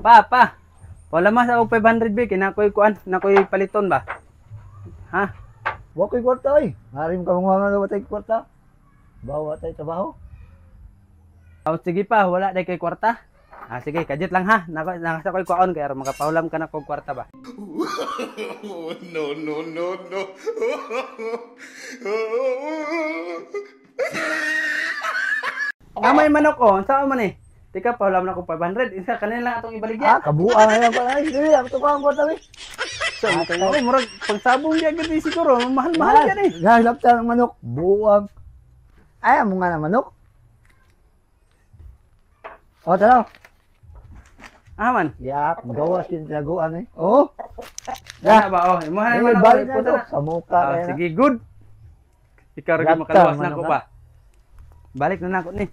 Pa. Wala mas ako 500 ba? Kinakoy kuan, nakoy paliton ba? Ha? Wa ko'y kwarta ay. Harim ka mga nga watay kwarta. Bawa tay trabaho. Oh, sige pa, wala day kay kwarta. Ah, sige, kadit lang ha. Nakasa koy kuan kay aron makapahulam ka na kog kwarta ba. No, no, no, no. May manok oh, saan man eh? Tika, pahulam na kog 500. Isa kanina lang atong ibaligya. Kabuang nga pa ay. Dili ako to ang kwarta mi. So, oh, murag pagsabong diya gid siguro, mahal-mahal yan eh. Gahlap ta ng manok, buang. Ay mo nga na manok. O tara. Man. Ya, gawas din tinaguan eh. Oh. Ya ba oh, imuha na man balik ako. na to. Sa muka kaya na. Sige, good. Ikaw rin Lapta, makalawas na manok ko na. pa. Balik na nako ni.